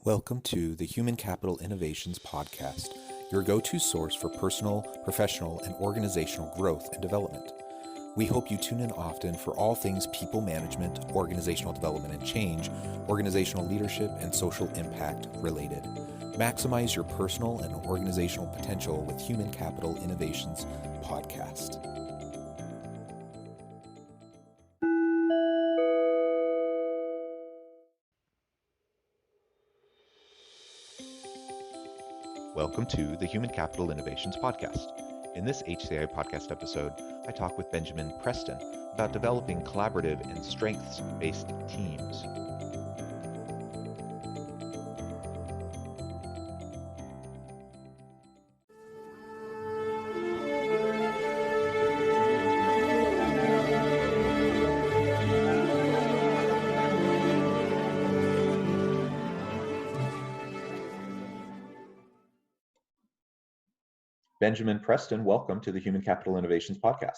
Welcome to the Human Capital Innovations Podcast, your go-to source for personal, professional, and organizational growth and development. We hope you tune in often for all things people management, organizational development and change, organizational leadership, and social impact related. Maximize your personal and organizational potential with Human Capital Innovations Podcast. Welcome to the Human Capital Innovations Podcast. In this HCI podcast episode, I talk with Benjamin Preston about developing collaborative and strengths-based teams. Benjamin Preston, welcome to the Human Capital Innovations Podcast.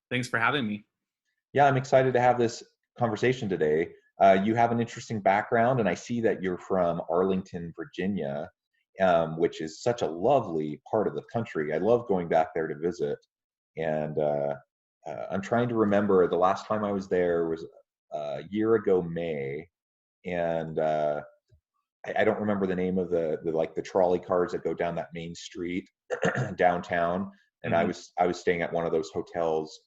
Thanks for having me. Yeah, I'm excited to have this conversation today. You have an interesting background, and I see that you're from Arlington, Virginia, which is such a lovely part of the country. I love going back there to visit. And I'm trying to remember, the last time I was there was a year ago, May, and I don't remember the name of the trolley cars that go down that main street downtown. And I was staying at one of those hotels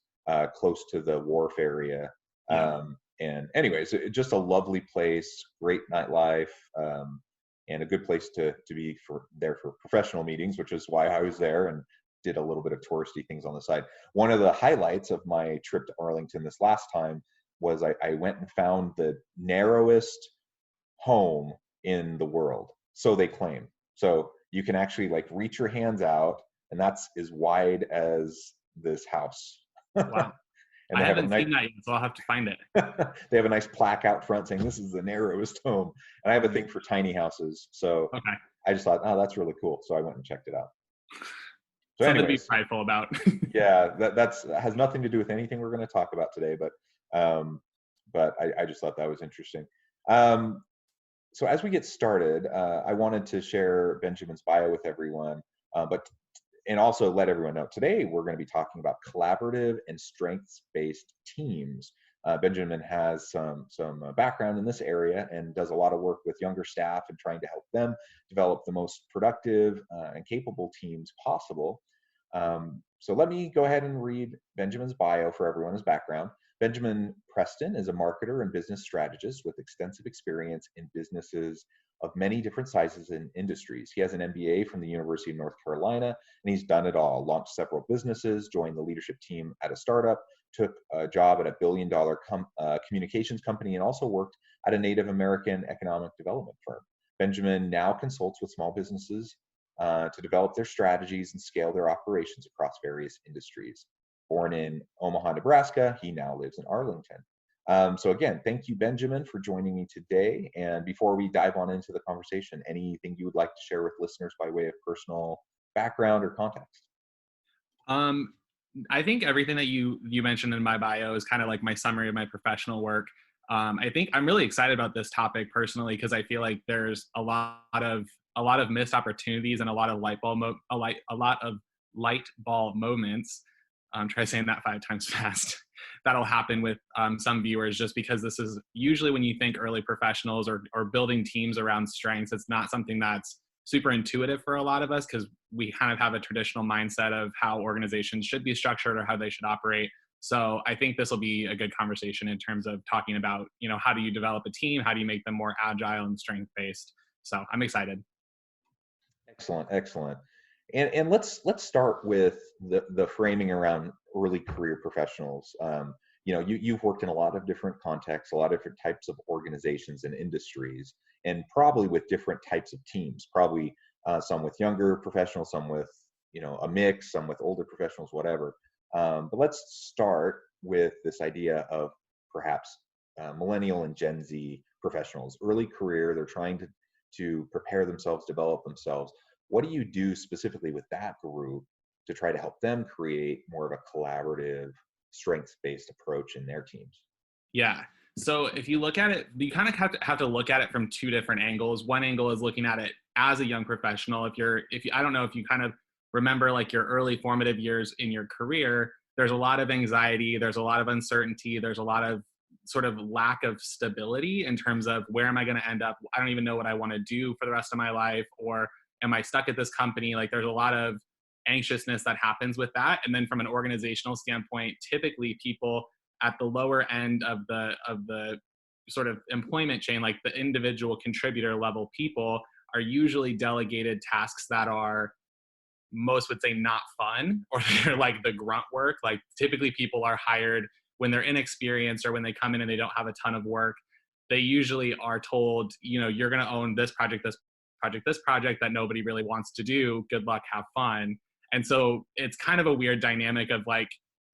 close to the wharf area. And anyways, just a lovely place, great nightlife, and a good place to be there for professional meetings, which is why I was there and did a little bit of touristy things on the side. One of the highlights of my trip to Arlington this last time was I went and found the narrowest home in the world, so they claim. So you can actually reach your hands out, and that's as wide as this house. Wow. And I haven't seen that yet, so I'll have to find it. They have a nice plaque out front saying this is the narrowest home. And I have a thing for tiny houses. So okay. I just thought, oh, that's really cool. So I went and checked it out. So something to be prideful about. Yeah, that has nothing to do with anything we're going to talk about today, but I just thought that was interesting. So as we get started, I wanted to share Benjamin's bio with everyone, and also let everyone know today we're going to be talking about collaborative and strengths-based teams. Benjamin has some background in this area and does a lot of work with younger staff and trying to help them develop the most productive and capable teams possible. So let me go ahead and read Benjamin's bio for everyone as background. Benjamin Preston is a marketer and business strategist with extensive experience in businesses of many different sizes and industries. He has an MBA from the University of North Carolina, and he's done it all. Launched several businesses, joined the leadership team at a startup, took a job at a billion-dollar communications company, and also worked at a Native American economic development firm. Benjamin now consults with small businesses to develop their strategies and scale their operations across various industries. Born in Omaha, Nebraska, he now lives in Arlington. So again, thank you, Benjamin, for joining me today. And before we dive on into the conversation, anything you would like to share with listeners by way of personal background or context? I think everything that you mentioned in my bio is kind of like my summary of my professional work. I think I'm really excited about this topic personally because I feel like there's a lot of missed opportunities and a lot of light bulb moments. Try saying that 5 times fast. That'll happen with some viewers just because this is usually when you think early professionals or building teams around strengths, it's not something that's super intuitive for a lot of us because we kind of have a traditional mindset of how organizations should be structured or how they should operate. So I think this will be a good conversation in terms of talking about, how do you develop a team? How do you make them more agile and strength-based? So I'm excited. Excellent. And let's start with the framing around early career professionals. You've worked in a lot of different contexts, a lot of different types of organizations and industries, and probably with different types of teams, probably some with younger professionals, some with, a mix, some with older professionals, whatever. But let's start with this idea of perhaps millennial and Gen Z professionals, early career, they're trying to prepare themselves, develop themselves. What do you do specifically with that group to try to help them create more of a collaborative, strengths-based approach in their teams? Yeah. So if you look at it, you kind of have to look at it from two different angles. One angle is looking at it as a young professional. If you, I don't know if you kind of remember like your early formative years in your career, there's a lot of anxiety, there's a lot of uncertainty, there's a lot of sort of lack of stability in terms of where am I going to end up? I don't even know what I want to do for the rest of my life, or am I stuck at this company? Like there's a lot of anxiousness that happens with that. And then from an organizational standpoint, typically people at the lower end of the sort of employment chain, like the individual contributor level people, are usually delegated tasks that are, most would say, not fun, or they're like the grunt work. Like typically people are hired when they're inexperienced or when they come in and they don't have a ton of work. They usually are told, you know, you're going to own this project, this project, this project that nobody really wants to do. Good luck, have fun. And so it's kind of a weird dynamic of like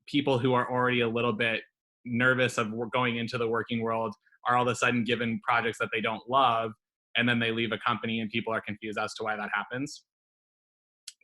people who are already a little bit nervous of going into the working world are all of a sudden given projects that they don't love, and then they leave a company and people are confused as to why that happens.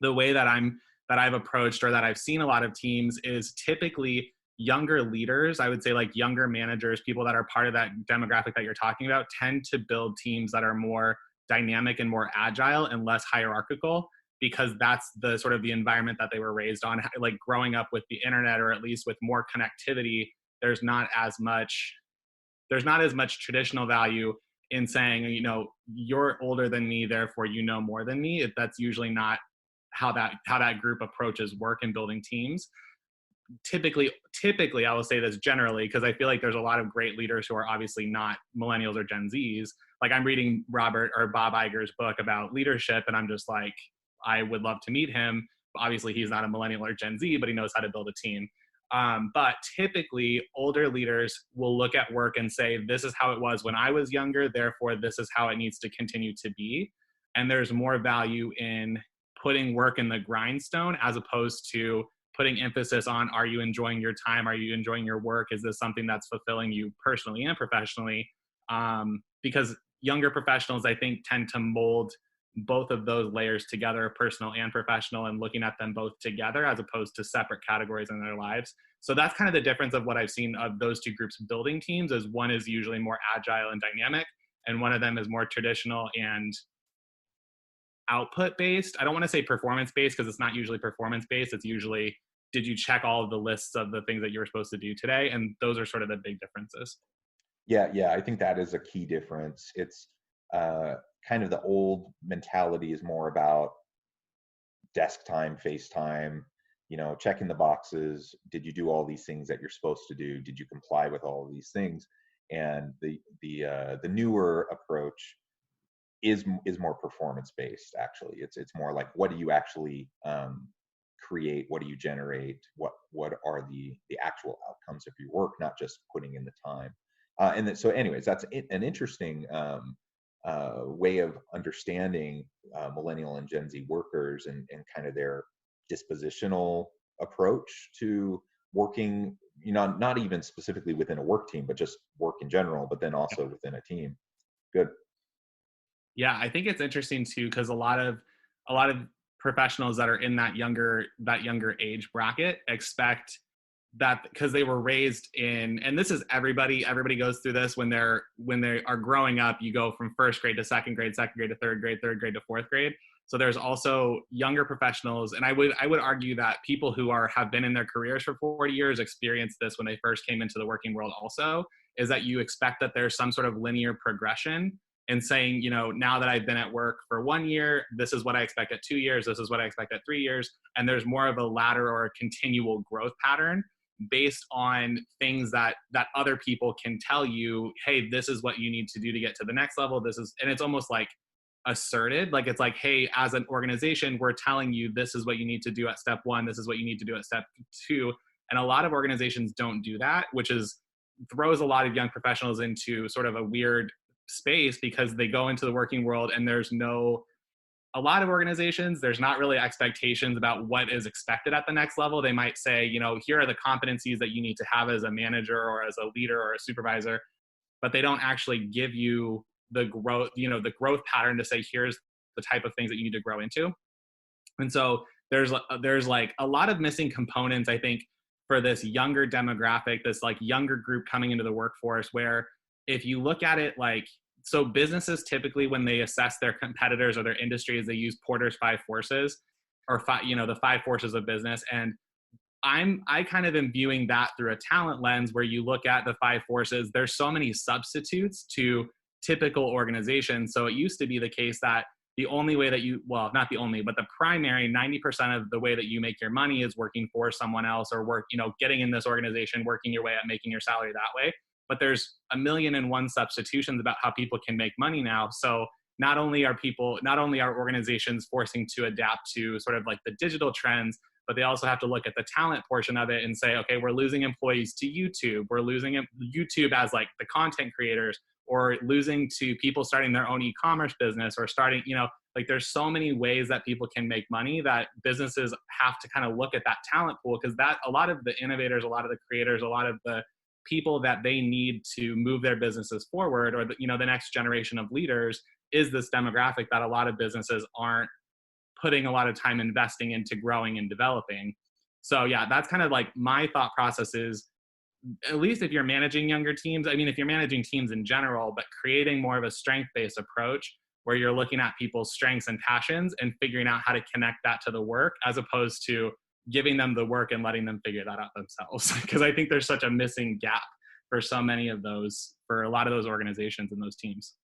The way that I've approached, or that I've seen a lot of teams, is typically younger leaders, I would say like younger managers, people that are part of that demographic that you're talking about, tend to build teams that are more dynamic and more agile and less hierarchical, because that's the sort of the environment that they were raised on. Like growing up with the internet, or at least with more connectivity, there's not as much traditional value in saying, you know, you're older than me, therefore you know more than me. That's usually not how that group approaches work and building teams. Typically, I will say this generally, because I feel like there's a lot of great leaders who are obviously not millennials or Gen Zs. Like I'm reading Bob Iger's book about leadership, and I'm just like, I would love to meet him. Obviously, he's not a millennial or Gen Z, but he knows how to build a team. But typically, older leaders will look at work and say, this is how it was when I was younger, therefore this is how it needs to continue to be. And there's more value in putting work in the grindstone as opposed to putting emphasis on, are you enjoying your time? Are you enjoying your work? Is this something that's fulfilling you personally and professionally? Because younger professionals, I think, tend to mold both of those layers together, personal and professional, and looking at them both together as opposed to separate categories in their lives. So that's kind of the difference of what I've seen of those two groups building teams. Is one is usually more agile and dynamic, and one of them is more traditional and output based. I don't want to say performance based, because it's not usually performance based. It's usually, did you check all of the lists of the things that you were supposed to do today? And those are sort of the big differences. Yeah, I think that is a key difference. It's kind of the old mentality is more about desk time, face time, you know, checking the boxes. Did you do all these things that you're supposed to do? Did you comply with all of these things? And the newer approach is more performance based. Actually, it's more like, what do you actually create? What do you generate? What are the actual outcomes of your work? Not just putting in the time. And then, so anyways, that's an interesting way of understanding millennial and Gen Z workers, and kind of their dispositional approach to working, you know, not even specifically within a work team, but just work in general, but then also within a team. Good. Yeah, I think it's interesting too, because a lot of professionals that are in that younger age bracket expect that, because they were raised in, and this is everybody goes through this when they are growing up. You go from first grade to second grade to third grade to fourth grade. So there's also younger professionals, and I would argue that people who have been in their careers for 40 years experienced this when they first came into the working world also, is that you expect that there's some sort of linear progression, and saying, you know, now that I've been at work for 1 year, this is what I expect at 2 years, this is what I expect at 3 years. And there's more of a ladder or a continual growth pattern based on things that other people can tell you, hey, this is what you need to do to get to the next level. And it's almost like asserted, like it's like, hey, as an organization, we're telling you this is what you need to do at step 1, this is what you need to do at step 2. And a lot of organizations don't do that, which throws a lot of young professionals into sort of a weird space, because they go into the working world and a lot of organizations, there's not really expectations about what is expected at the next level. They might say, you know, here are the competencies that you need to have as a manager or as a leader or a supervisor, but they don't actually give you the growth pattern to say, here's the type of things that you need to grow into. And so there's like a lot of missing components, I think, for this younger demographic, this like younger group coming into the workforce, where if you look at it like, so businesses typically when they assess their competitors or their industries, they use Porter's five forces, or five, you know, the five forces of business. And I kind of am viewing that through a talent lens where you look at the five forces. There's so many substitutes to typical organizations. So it used to be the case that the only way that you, well, not the only, but the primary 90% of the way that you make your money is working for someone else, or work, you know, getting in this organization, working your way up, making your salary that way. But there's a million and one substitutions about how people can make money now. So not only are organizations forcing to adapt to sort of like the digital trends, but they also have to look at the talent portion of it and say, okay, we're losing employees to YouTube. We're losing YouTube as like the content creators, or losing to people starting their own e-commerce business, or starting, you know, like there's so many ways that people can make money that businesses have to kind of look at that talent pool, because that a lot of the innovators, a lot of the creators, a lot of the people that they need to move their businesses forward, or the, you know, the next generation of leaders is this demographic that a lot of businesses aren't putting a lot of time investing into growing and developing. So yeah, that's kind of like my thought process is, at least if you're managing younger teams, I mean, if you're managing teams in general, but creating more of a strength-based approach where you're looking at people's strengths and passions and figuring out how to connect that to the work, as opposed to giving them the work and letting them figure that out themselves. Because I think there's such a missing gap for so many of those, for a lot of those organizations and those teams.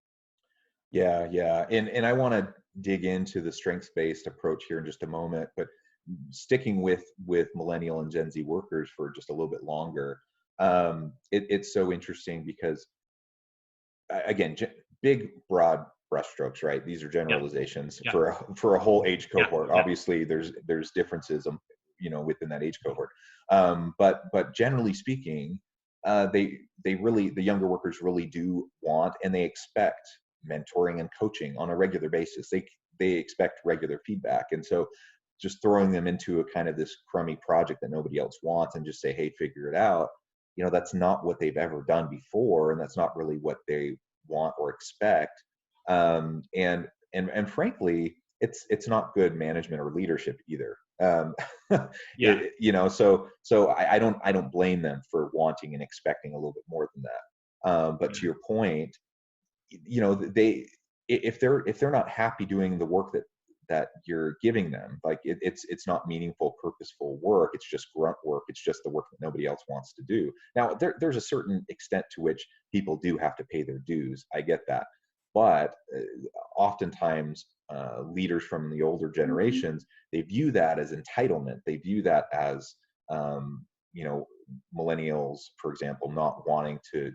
Yeah, yeah. And I want to dig into the strengths-based approach here in just a moment, but sticking with millennial and Gen Z workers for just a little bit longer, it's so interesting because, again, big, broad brushstrokes, right? These are generalizations for a whole age cohort. Obviously, there's differences, you know, within that age cohort. But generally speaking, they really, the younger workers really do want and they expect mentoring and coaching on a regular basis. They expect regular feedback, and so just throwing them into a kind of this crummy project that nobody else wants and just say, hey, figure it out, you know, that's not what they've ever done before, and that's not really what they want or expect. And frankly, it's not good management or leadership either. You know, so I don't blame them for wanting and expecting a little bit more than that. But to your point, you know, if they're not happy doing the work that you're giving them, like it's not meaningful, purposeful work. It's just grunt work. It's just the work that nobody else wants to do. Now, there's a certain extent to which people do have to pay their dues. I get that. But oftentimes, leaders from the older generations, they view that as entitlement. They view that as, you know, millennials, for example, not wanting to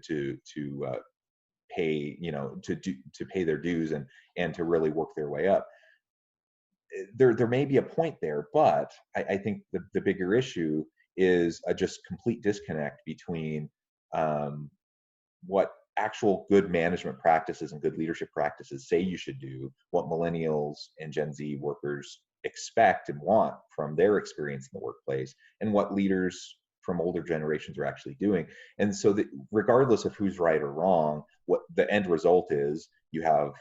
pay, you know, to pay their dues and to really work their way up. There may be a point there, but I think the bigger issue is a just complete disconnect between what actual good management practices and good leadership practices say you should do, what millennials and Gen Z workers expect and want from their experience in the workplace, and what leaders from older generations are actually doing. And so that regardless of who's right or wrong, what the end result is, you have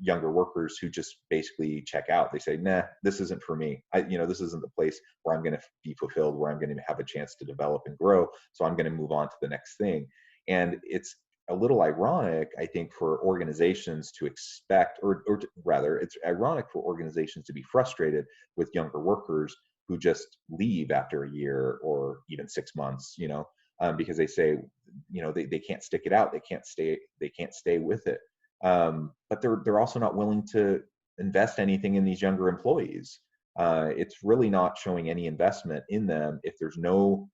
younger workers who just basically check out. They say, nah, this isn't for me. This isn't the place where I'm going to be fulfilled, where I'm going to have a chance to develop and grow. So I'm going to move on to the next thing. And it's a little ironic, I think, for organizations to expect, or rather, it's ironic for organizations to be frustrated with younger workers who just leave after a year or even 6 months, you know, because they say, you know, they can't stick it out. They can't stay with it. But they're also not willing to invest anything in these younger employees. It's really not showing any investment in them if there's no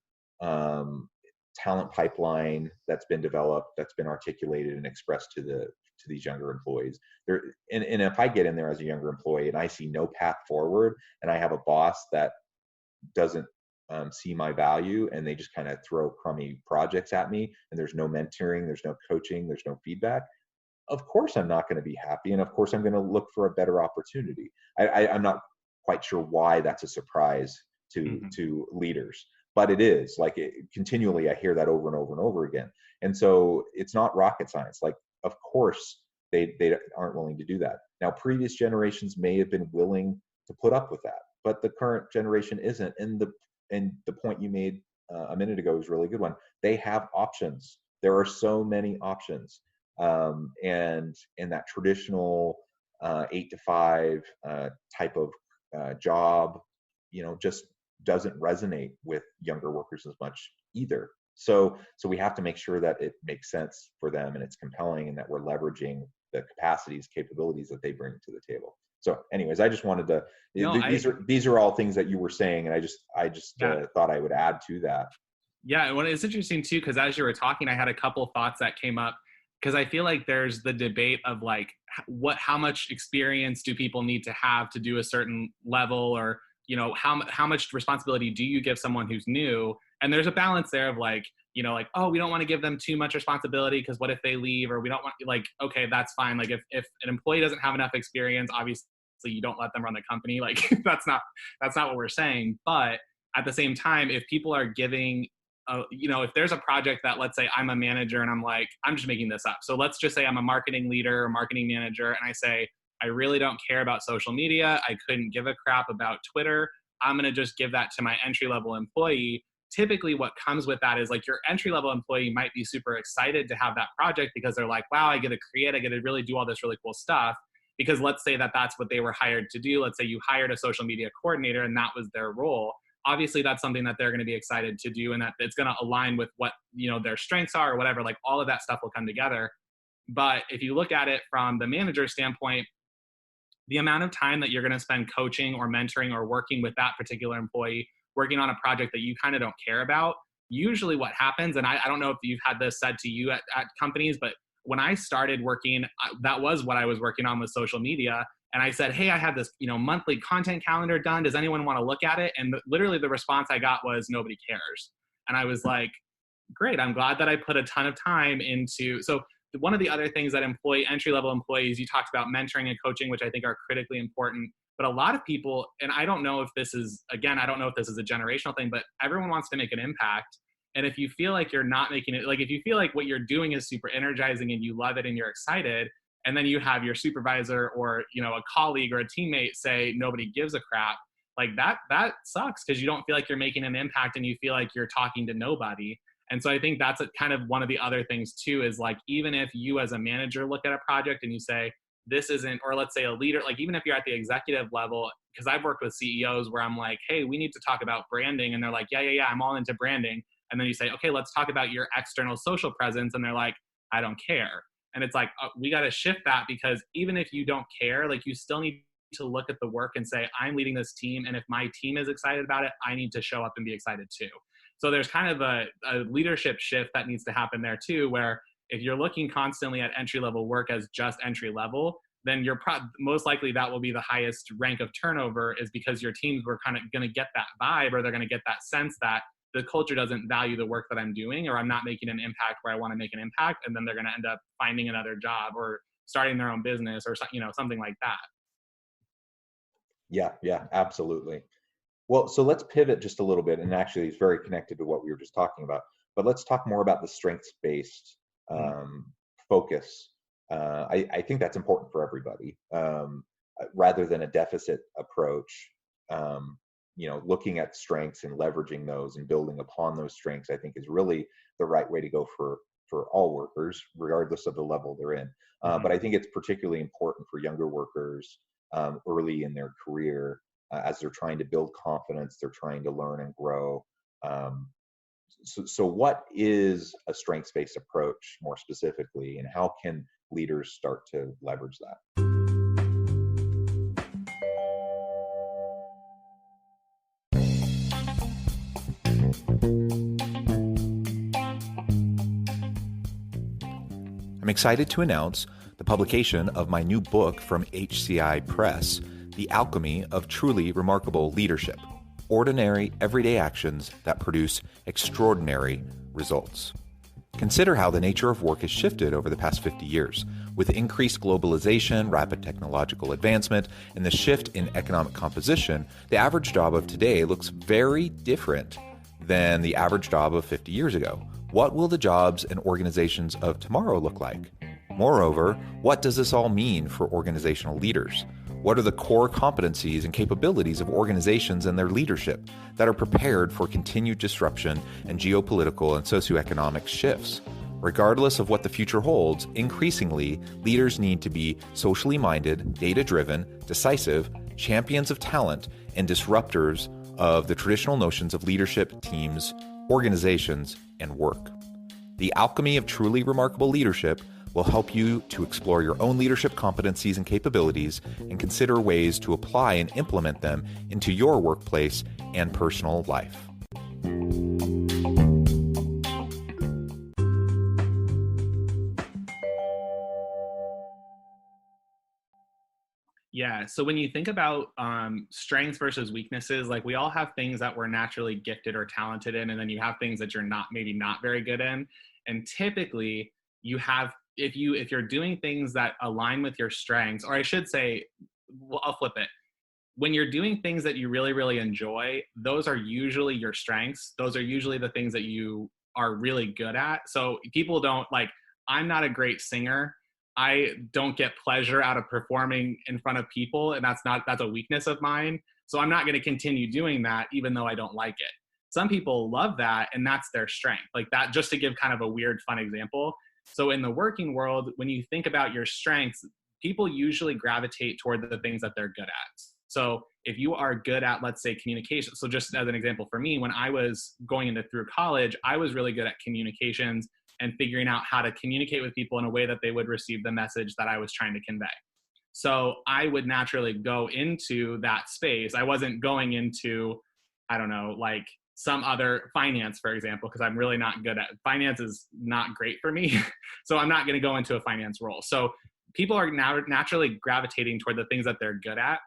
talent pipeline that's been developed, that's been articulated and expressed to these younger employees. And if I get in there as a younger employee and I see no path forward, and I have a boss that doesn't see my value, and they just kind of throw crummy projects at me, and there's no mentoring, there's no coaching, there's no feedback, of course I'm not going to be happy, and of course I'm going to look for a better opportunity. I'm not quite sure why that's a surprise to leaders, but it is. Like, continually I hear that over and over and over again. And so it's not rocket science. Like, of course they aren't willing to do that. Now, previous generations may have been willing to put up with that, but the current generation isn't. And the point you made a minute ago was a really good one. They have options. There are so many options. And that traditional 8 to 5 type of job, just doesn't resonate with younger workers as much either. So we have to make sure that it makes sense for them and it's compelling, and that we're leveraging the capacities, capabilities that they bring to the table. So anyways, I just wanted to, these are all things that you were saying, and I just thought I would add to that. Yeah, well, it's interesting too, because as you were talking, I had a couple thoughts that came up, because I feel like there's the debate of like, how much experience do people need to have to do a certain level, or how much responsibility do you give someone who's new? And there's a balance there of like, oh, we don't want to give them too much responsibility because what if they leave, or we don't want, like, okay, that's fine. Like if an employee doesn't have enough experience, obviously you don't let them run the company. Like that's not what we're saying. But at the same time, if people are giving, if there's a project that, let's say I'm a manager and I'm like, I'm just making this up. So let's just say I'm a marketing leader or marketing manager, and I say, I really don't care about social media. I couldn't give a crap about Twitter. I'm going to just give that to my entry-level employee. Typically what comes with that is like your entry-level employee might be super excited to have that project because they're like, wow, I get to create, I get to really do all this really cool stuff. Because let's say that that's what they were hired to do. Let's say you hired a social media coordinator and that was their role. Obviously that's something that they're going to be excited to do, and that it's going to align with what, their strengths are or whatever. Like all of that stuff will come together. But if you look at it from the manager standpoint, the amount of time that you're going to spend coaching or mentoring or working with that particular employee, working on a project that you kind of don't care about, usually what happens, and I don't know if you've had this said to you at companies, but when I started working, that was what I was working on with social media. And I said, hey, I have this, monthly content calendar done. Does anyone want to look at it? And literally the response I got was, nobody cares. And I was like, great. I'm glad that I put a ton of time into. So one of the other things that entry-level employees, you talked about mentoring and coaching, which I think are critically important. But a lot of people, and I don't know if this is a generational thing, but everyone wants to make an impact. And if you feel like you're not making it, like if you feel like what you're doing is super energizing and you love it and you're excited, and then you have your supervisor or, a colleague or a teammate say, nobody gives a crap, like that sucks, because you don't feel like you're making an impact and you feel like you're talking to nobody. And so I think that's kind of one of the other things too, is like, even if you as a manager look at a project and you say, this isn't, or let's say a leader, like even if you're at the executive level, because I've worked with CEOs where I'm like, hey, we need to talk about branding. And they're like, yeah, I'm all into branding. And then you say, okay, let's talk about your external social presence. And they're like, I don't care. And it's like, we got to shift that, because even if you don't care, like you still need to look at the work and say, I'm leading this team. And if my team is excited about it, I need to show up and be excited too. So there's kind of a leadership shift that needs to happen there too, where if you're looking constantly at entry-level work as just entry-level, then you're most likely that will be the highest rank of turnover, is because your teams were kind of going to get that vibe, or they're going to get that sense that the culture doesn't value the work that I'm doing, or I'm not making an impact where I want to make an impact. And then they're going to end up finding another job or starting their own business or, something like that. Yeah, absolutely. Well, so let's pivot just a little bit, and actually it's very connected to what we were just talking about, but let's talk more about the strengths-based focus. I think that's important for everybody, rather than a deficit approach. Looking at strengths and leveraging those and building upon those strengths, I think is really the right way to go for all workers, regardless of the level they're in. But I think it's particularly important for younger workers early in their career, as they're trying to build confidence, they're trying to learn and grow. So what is a strengths-based approach more specifically, and how can leaders start to leverage that? I'm excited to announce the publication of my new book from HCI Press, The Alchemy of Truly Remarkable Leadership: Ordinary, Everyday Actions that Produce Extraordinary Results. Consider how the nature of work has shifted over the past 50 years. With increased globalization, rapid technological advancement, and the shift in economic composition, the average job of today looks very different than the average job of 50 years ago. What will the jobs and organizations of tomorrow look like? Moreover, what does this all mean for organizational leaders? What are the core competencies and capabilities of organizations and their leadership that are prepared for continued disruption and geopolitical and socioeconomic shifts? Regardless of what the future holds, increasingly, leaders need to be socially minded, data-driven, decisive, champions of talent, and disruptors of the traditional notions of leadership, teams, organizations, and work. The Alchemy of Truly Remarkable Leadership will help you to explore your own leadership competencies and capabilities and consider ways to apply and implement them into your workplace and personal life. Yeah. So when you think about strengths versus weaknesses, like we all have things that we're naturally gifted or talented in, and then you have things that you're maybe not very good in. And typically you have, if you're doing things that align with your strengths, or I should say, well, I'll flip it. When you're doing things that you really, really enjoy, those are usually your strengths. Those are usually the things that you are really good at. So people don't I'm not a great singer. I don't get pleasure out of performing in front of people, and that's a weakness of mine. So I'm not going to continue doing that, even though I don't like it. Some people love that, and that's their strength. Like that, just to give kind of a weird, fun example. So in the working world, when you think about your strengths, people usually gravitate toward the things that they're good at. So if you are good at, let's say, communication. So just as an example for me, when I was going through college, I was really good at communications and figuring out how to communicate with people in a way that they would receive the message that I was trying to convey. So I would naturally go into that space. I wasn't going into, I don't know, like some other finance, for example, because I'm really not good at finance is not great for me. So I'm not going to go into a finance role. So people are now naturally gravitating toward the things that they're good at.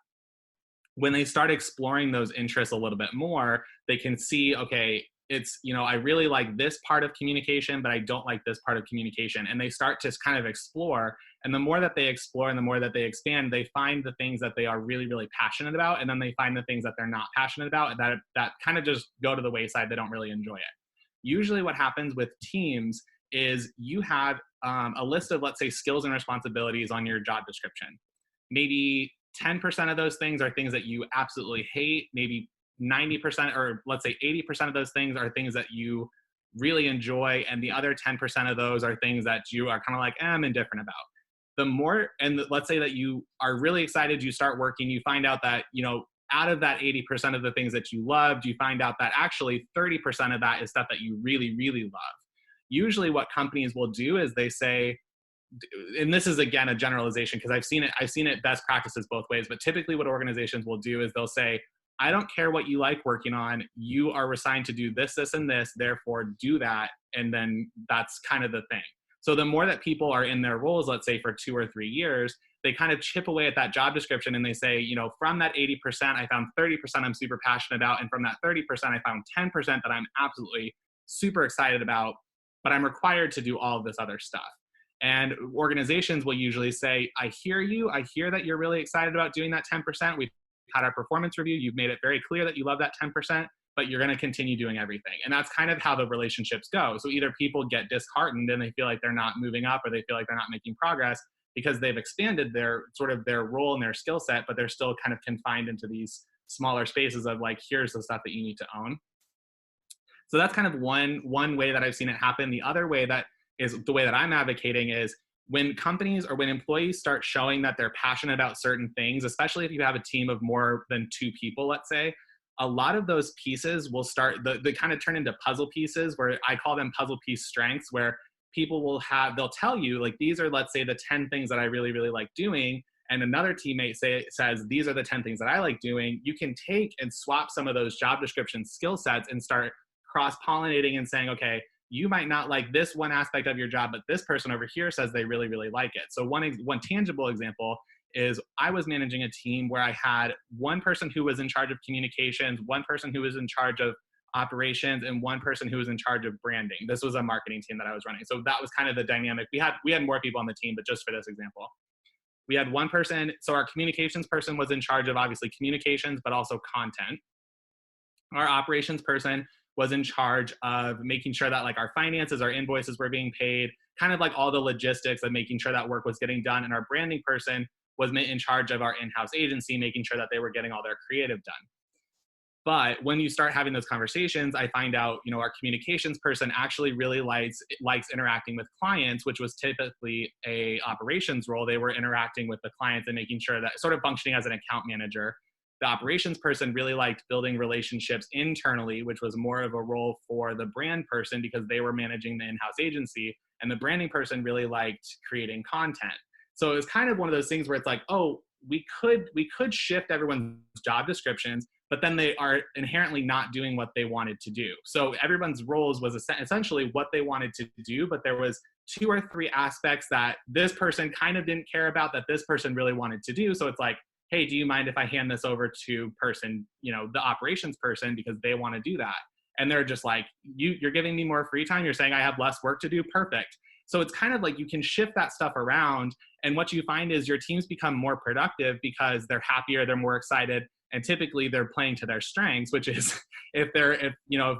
When they start exploring those interests a little bit more, they can see, okay, it's, I really like this part of communication, but I don't like this part of communication. And they start to kind of explore. And the more that they explore and the more that they expand, they find the things that they are really, really passionate about. And then they find the things that they're not passionate about, and that kind of just go to the wayside. They don't really enjoy it. Usually what happens with teams is you have a list of, let's say, skills and responsibilities on your job description. Maybe 10% of those things are things that you absolutely hate. Maybe 90%, or let's say 80% of those things are things that you really enjoy. And the other 10% of those are things that you are kind of like, I'm indifferent about. The more, and let's say that you are really excited, you start working, you find out that, out of that 80% of the things that you loved, you find out that actually 30% of that is stuff that you really, really love. Usually what companies will do is they say, and this is again a generalization because I've seen it best practices both ways, but typically what organizations will do is they'll say, I don't care what you like working on, you are assigned to do this, this, and this, therefore do that. And then that's kind of the thing. So the more that people are in their roles, let's say for 2 or 3 years, they kind of chip away at that job description and they say, from that 80%, I found 30% I'm super passionate about. And from that 30%, I found 10% that I'm absolutely super excited about, but I'm required to do all of this other stuff. And organizations will usually say, I hear you. I hear that you're really excited about doing that 10%. We've had our performance review. You've made it very clear that you love that 10%, but you're going to continue doing everything. And that's kind of how the relationships go. So either people get disheartened and they feel like they're not moving up, or they feel like they're not making progress because they've expanded their role and their skill set, but they're still kind of confined into these smaller spaces of like, here's the stuff that you need to own. So that's kind of one way that I've seen it happen. The other way that is the way that I'm advocating is when companies or when employees start showing that they're passionate about certain things, especially if you have a team of more than 2 people, let's say, a lot of those pieces will start, they kind of turn into puzzle pieces, where I call them puzzle piece strengths, where people they'll tell you, like, these are, let's say, the 10 things that I really, really like doing. And another teammate says, these are the 10 things that I like doing. You can take and swap some of those job description skill sets and start cross-pollinating and saying, okay, you might not like this one aspect of your job, but this person over here says they really, really like it. So one tangible example is I was managing a team where I had one person who was in charge of communications, one person who was in charge of operations, and one person who was in charge of branding. This was a marketing team that I was running. So that was kind of the dynamic. We had more people on the team, but just for this example, we had one person. So our communications person was in charge of obviously communications, but also content. Our operations person was in charge of making sure that like our finances, our invoices were being paid, kind of like all the logistics of making sure that work was getting done. And our branding person was in charge of our in-house agency, making sure that they were getting all their creative done. But when you start having those conversations, I find out, our communications person actually really likes interacting with clients, which was typically a operations role. They were interacting with the clients and making sure that, sort of functioning as an account manager. The operations person really liked building relationships internally, which was more of a role for the brand person because they were managing the in-house agency. And the branding person really liked creating content. So it was kind of one of those things where it's like, oh, we could shift everyone's job descriptions, but then they are inherently not doing what they wanted to do. So everyone's roles was essentially what they wanted to do, but there was 2 or 3 aspects that this person kind of didn't care about that this person really wanted to do. So it's like, hey, do you mind if I hand this over to person, the operations person, because they want to do that? And they're just like, you're giving me more free time. You're saying I have less work to do. Perfect. So it's kind of like you can shift that stuff around. And what you find is your teams become more productive because they're happier, they're more excited. And typically they're playing to their strengths, which is if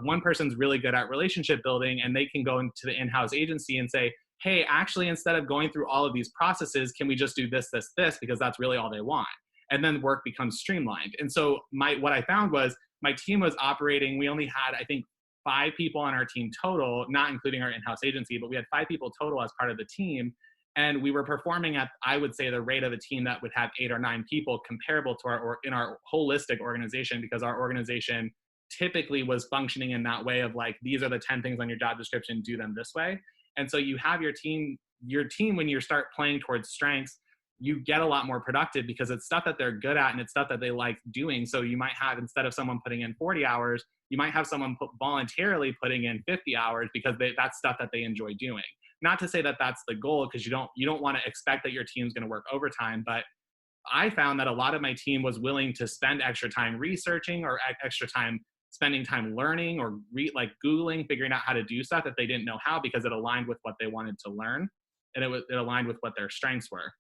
one person's really good at relationship building and they can go into the in-house agency and say, hey, actually, instead of going through all of these processes, can we just do this, this, this? Because that's really all they want. And then work becomes streamlined. And so what I found was my team was operating, we only had, I think, 5 people on our team total, not including our in-house agency, but we had 5 people total as part of the team. And we were performing at, I would say, the rate of a team that would have 8 or 9 people comparable to in our holistic organization, because our organization typically was functioning in that way of like, these are the 10 things on your job description, do them this way. And so you have your team, when you start playing towards strengths, you get a lot more productive because it's stuff that they're good at and it's stuff that they like doing. So you might have, instead of someone putting in 40 hours, you might have someone voluntarily putting in 50 hours because that's stuff that they enjoy doing. Not to say that that's the goal, because you don't want to expect that your team's going to work overtime. But I found that a lot of my team was willing to spend extra time researching or extra time spending time learning or Googling, figuring out how to do stuff that they didn't know how, because it aligned with what they wanted to learn. And it aligned with what their strengths were.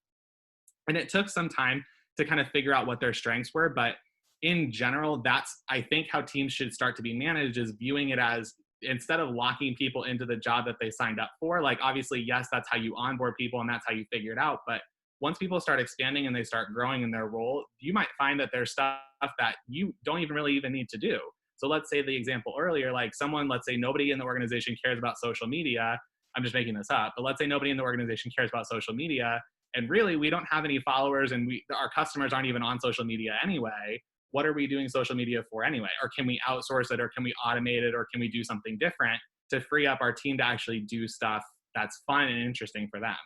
And it took some time to kind of figure out what their strengths were. But in general, that's, I think, how teams should start to be managed, is viewing it as, instead of locking people into the job that they signed up for, like, obviously, yes, that's how you onboard people and that's how you figure it out. But once people start expanding and they start growing in their role, you might find that there's stuff that you don't even need to do. So let's say the example earlier, like let's say nobody in the organization cares about social media. I'm just making this up, but let's say nobody in the organization cares about social media. And really, we don't have any followers and our customers aren't even on social media anyway. What are we doing social media for anyway? Or can we outsource it, or can we automate it, or can we do something different to free up our team to actually do stuff that's fun and interesting for them?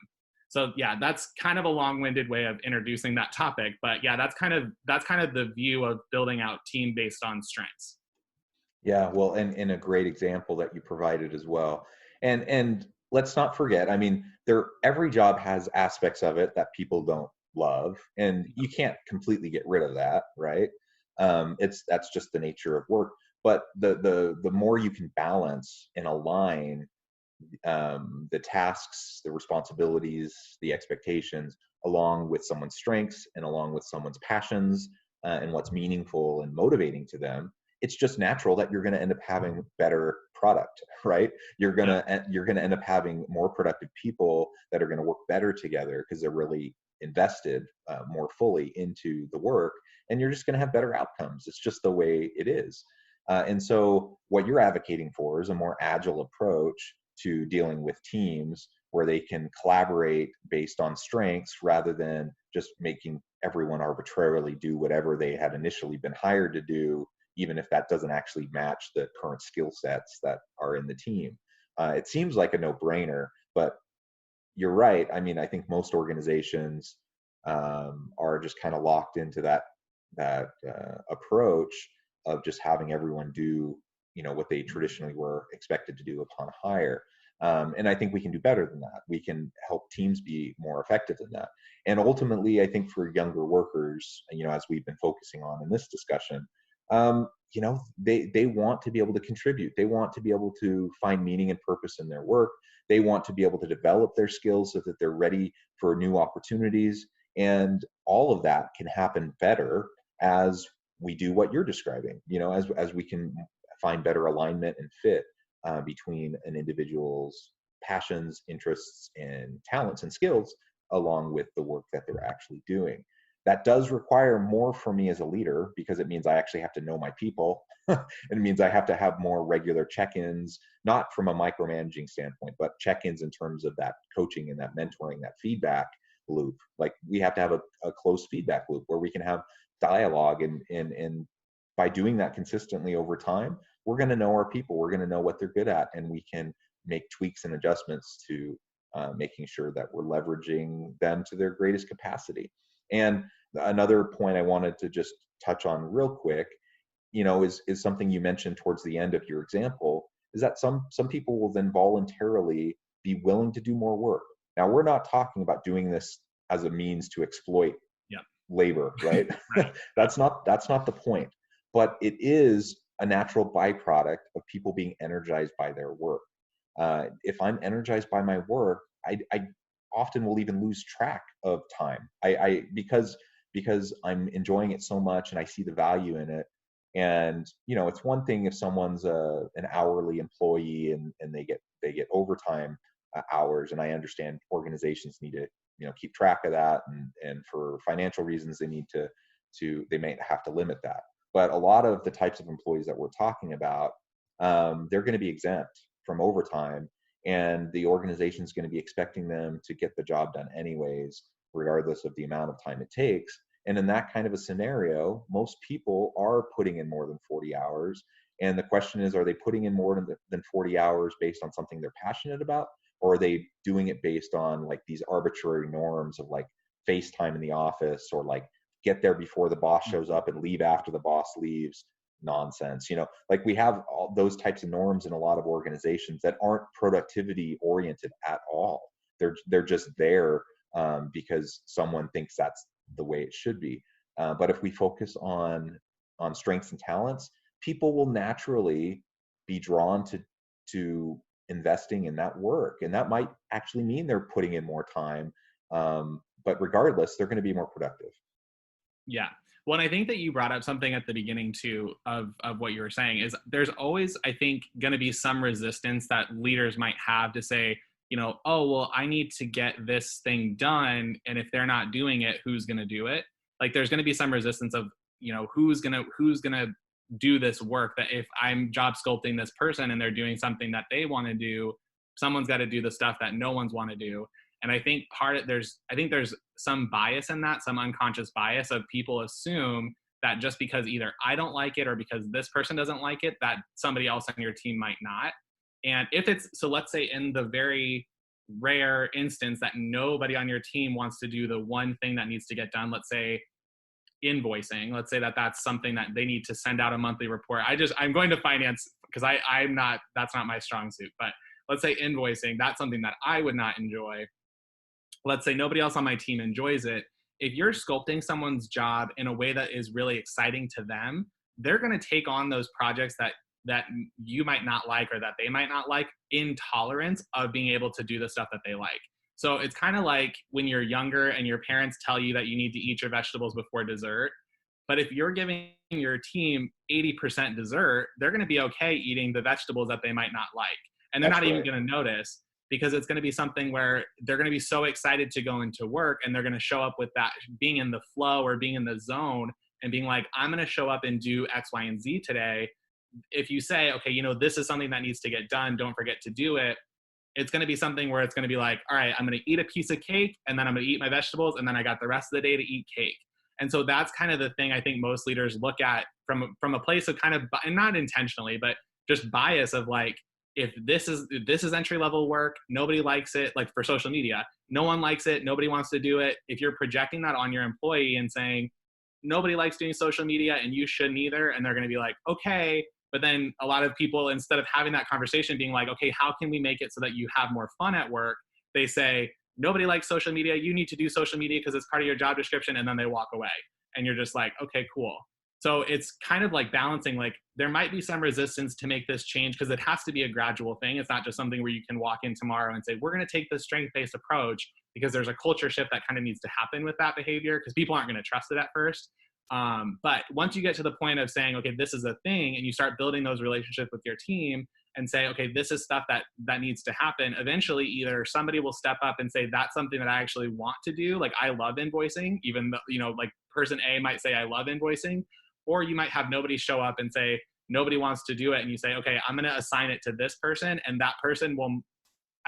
So yeah, that's kind of a long-winded way of introducing that topic. But yeah, that's kind of the view of building out team based on strengths. Yeah, well, and a great example that you provided as well. And let's not forget, I mean, every job has aspects of it that people don't love, and you can't completely get rid of that, right? That's just the nature of work. But the more you can balance and align the tasks, the responsibilities, the expectations, along with someone's strengths and along with someone's passions, and what's meaningful and motivating to them, it's just natural that you're going to end up having better product, right? You're going to end up having more productive people that are going to work better together because they're really invested more fully into the work, and you're just going to have better outcomes. It's just the way it is. And so what you're advocating for is a more agile approach to dealing with teams where they can collaborate based on strengths rather than just making everyone arbitrarily do whatever they had initially been hired to do, even if that doesn't actually match the current skill sets that are in the team. It seems like a no-brainer, but you're right. I mean, I think most organizations are just kind of locked into that approach of just having everyone do, what they traditionally were expected to do upon hire. And I think we can do better than that. We can help teams be more effective than that. And ultimately, I think for younger workers, as we've been focusing on in this discussion, they want to be able to contribute. They want to be able to find meaning and purpose in their work. They want to be able to develop their skills so that they're ready for new opportunities. And all of that can happen better as we do what you're describing, as we can find better alignment and fit between an individual's passions, interests, and talents and skills along with the work that they're actually doing. That does require more from me as a leader, because it means I actually have to know my people. It means I have to have more regular check-ins, not from a micromanaging standpoint, but check-ins in terms of that coaching and that mentoring, that feedback loop. Like, we have to have a close feedback loop where we can have dialogue, and by doing that consistently over time, we're going to know our people, we're going to know what they're good at, and we can make tweaks and adjustments to making sure that we're leveraging them to their greatest capacity. And another point I wanted to just touch on real quick, is something you mentioned towards the end of your example, is that some people will then voluntarily be willing to do more work. Now, we're not talking about doing this as a means to exploit labor, right? Right. That's not the point. But it is a natural byproduct of people being energized by their work. If I'm energized by my work, I often will even lose track of time. Because I'm enjoying it so much and I see the value in it. And it's one thing if someone's an hourly employee and they get overtime hours, and I understand organizations need to keep track of that, and for financial reasons they need to they may have to limit that. But a lot of the types of employees that we're talking about, they're going to be exempt from overtime, and the organization is going to be expecting them to get the job done anyways, regardless of the amount of time it takes. And in that kind of a scenario, most people are putting in more than 40 hours. And the question is, are they putting in more than 40 hours based on something they're passionate about? Or are they doing it based on like these arbitrary norms of like FaceTime in the office, or like get there before the boss shows up and leave after the boss leaves nonsense? Like, we have all those types of norms in a lot of organizations that aren't productivity oriented at all. They're just there because someone thinks that's the way it should be. But if we focus on strengths and talents, people will naturally be drawn to investing in that work, and that might actually mean they're putting in more time. But regardless, they're going to be more productive. Yeah. Well, and I think that you brought up something at the beginning too of what you were saying, is there's always, I think, going to be some resistance that leaders might have to say, oh, well, I need to get this thing done, and if they're not doing it, who's going to do it? Like, there's going to be some resistance of, who's going to do this work, that if I'm job sculpting this person and they're doing something that they want to do, someone's got to do the stuff that no one's want to do. And I think there's some bias in that, some unconscious bias of people assume that just because either I don't like it or because this person doesn't like it, that somebody else on your team might not. And so let's say in the very rare instance that nobody on your team wants to do the one thing that needs to get done, let's say invoicing, let's say that that's something that they need to send out a monthly report. I'm going to finance because that's not my strong suit, but let's say invoicing, that's something that I would not enjoy. Let's say nobody else on my team enjoys it. If you're sculpting someone's job in a way that is really exciting to them, they're going to take on those projects that you might not like, or that they might not like, in tolerance of being able to do the stuff that they like. So it's kind of like when you're younger and your parents tell you that you need to eat your vegetables before dessert. But if you're giving your team 80% dessert, they're going to be okay eating the vegetables that they might not like. And they're not even going to notice, because it's going to be something where they're going to be so excited to go into work, and they're going to show up with that being in the flow or being in the zone and being like, I'm going to show up and do X, Y, and Z today. If you say, okay, this is something that needs to get done, don't forget to do it, it's going to be something where it's going to be like, all right, I'm going to eat a piece of cake, and then I'm going to eat my vegetables, and then I got the rest of the day to eat cake. And so that's kind of the thing I think most leaders look at from a place of kind of, and not intentionally, but just bias of like, if this is entry level work, nobody likes it. Like for social media, no one likes it, nobody wants to do it. If you're projecting that on your employee and saying, nobody likes doing social media and you shouldn't either, and they're going to be like, okay. But then a lot of people, instead of having that conversation being like, okay, how can we make it so that you have more fun at work? They say, nobody likes social media, you need to do social media because it's part of your job description, and then they walk away. And you're just like, okay, cool. So it's kind of like balancing, like there might be some resistance to make this change because it has to be a gradual thing. It's not just something where you can walk in tomorrow and say, we're going to take this strength-based approach, because there's a culture shift that kind of needs to happen with that behavior, because people aren't going to trust it at first. But once you get to the point of saying, okay, this is a thing, and you start building those relationships with your team, and say, okay, this is stuff that needs to happen, eventually either somebody will step up and say, that's something that I actually want to do. Like, I love invoicing, even though, like person A might say, I love invoicing, or you might have nobody show up and say, nobody wants to do it. And you say, okay, I'm going to assign it to this person. And that person will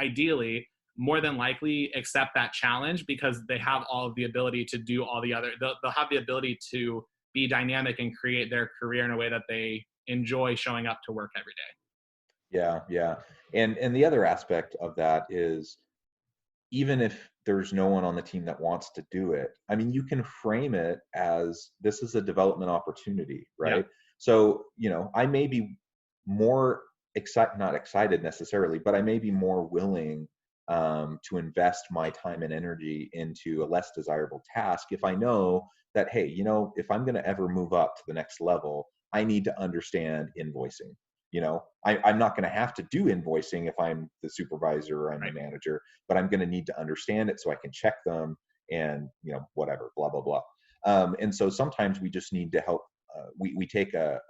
ideally, more than likely, accept that challenge because they have all of the ability to do all the other, they'll have the ability to be dynamic and create their career in a way that they enjoy showing up to work every day. Yeah. And the other aspect of that is, even if there's no one on the team that wants to do it, I mean, you can frame it as this is a development opportunity, right? Yeah. So, I may be more not excited necessarily, but I may be more willing to invest my time and energy into a less desirable task if I know that, hey, if I'm going to ever move up to the next level, I need to understand invoicing. I'm not going to have to do invoicing if I'm the supervisor or I'm the manager, but I'm going to need to understand it so I can check them and, whatever, blah, blah, blah. And so sometimes we just need to help. We take a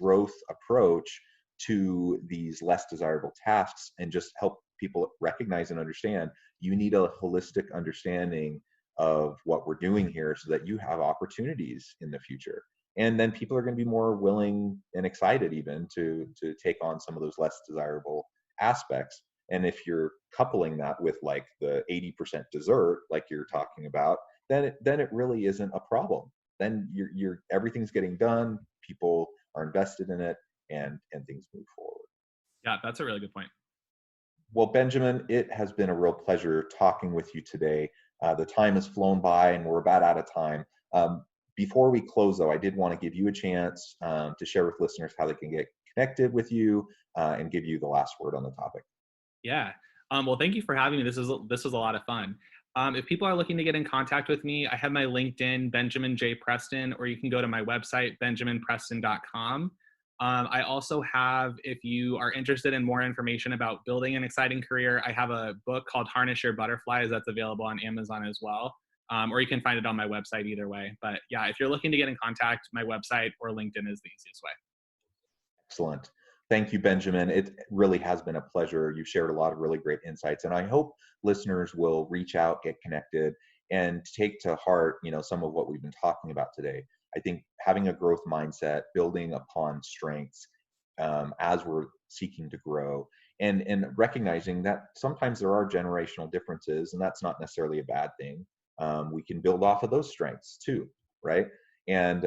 growth approach to these less desirable tasks and just help people recognize and understand you need a holistic understanding of what we're doing here so that you have opportunities in the future. And then people are going to be more willing and excited even to take on some of those less desirable aspects. And if you're coupling that with like the 80% dessert, like you're talking about, then it really isn't a problem. Then you're everything's getting done. People are invested in it, and things move forward. Yeah, that's a really good point. Well, Benjamin, it has been a real pleasure talking with you today. The time has flown by, and we're about out of time. Before we close, though, I did want to give you a chance to share with listeners how they can get connected with you and give you the last word on the topic. Yeah. Well, thank you for having me. This was a lot of fun. If people are looking to get in contact with me, I have my LinkedIn, Benjamin J. Preston, or you can go to my website, benjaminpreston.com. I also have, if you are interested in more information about building an exciting career, I have a book called Harness Your Butterflies that's available on Amazon as well. Or you can find it on my website either way. But yeah, if you're looking to get in contact, my website or LinkedIn is the easiest way. Excellent. Thank you, Benjamin. It really has been a pleasure. You've shared a lot of really great insights, and I hope listeners will reach out, get connected, and take to heart, some of what we've been talking about today. I think having a growth mindset, building upon strengths as we're seeking to grow, and recognizing that sometimes there are generational differences, and that's not necessarily a bad thing. We can build off of those strengths too, right? And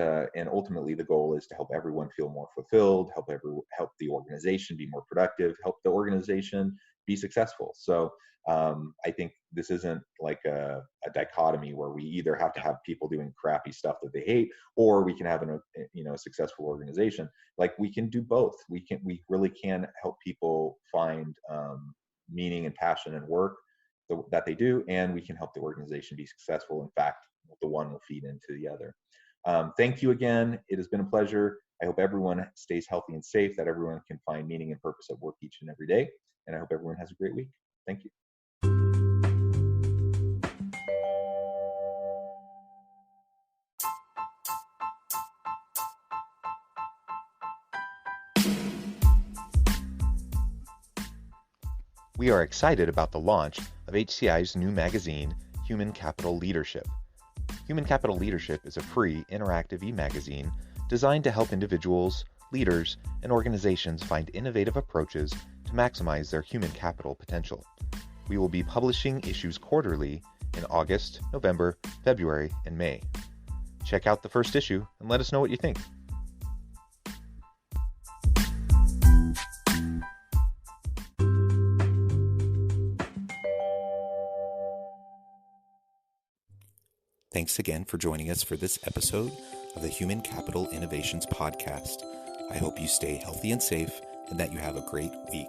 ultimately, the goal is to help everyone feel more fulfilled, help the organization be more productive, help the organization be successful. So I think this isn't like a dichotomy where we either have to have people doing crappy stuff that they hate, or we can have a successful organization. Like, we can do both. We really can help people find meaning and passion in work that they do, and we can help the organization be successful. In fact, the one will feed into the other. Thank you again. It has been a pleasure. I hope everyone stays healthy and safe, that everyone can find meaning and purpose at work each and every day. And I hope everyone has a great week. Thank you. We are excited about the launch of HCI's new magazine, Human Capital Leadership. Human Capital Leadership is a free, interactive e-magazine designed to help individuals, leaders, and organizations find innovative approaches to maximize their human capital potential. We will be publishing issues quarterly in August, November, February, and May. Check out the first issue and let us know what you think. Thanks again for joining us for this episode of the Human Capital Innovations Podcast. I hope you stay healthy and safe and that you have a great week.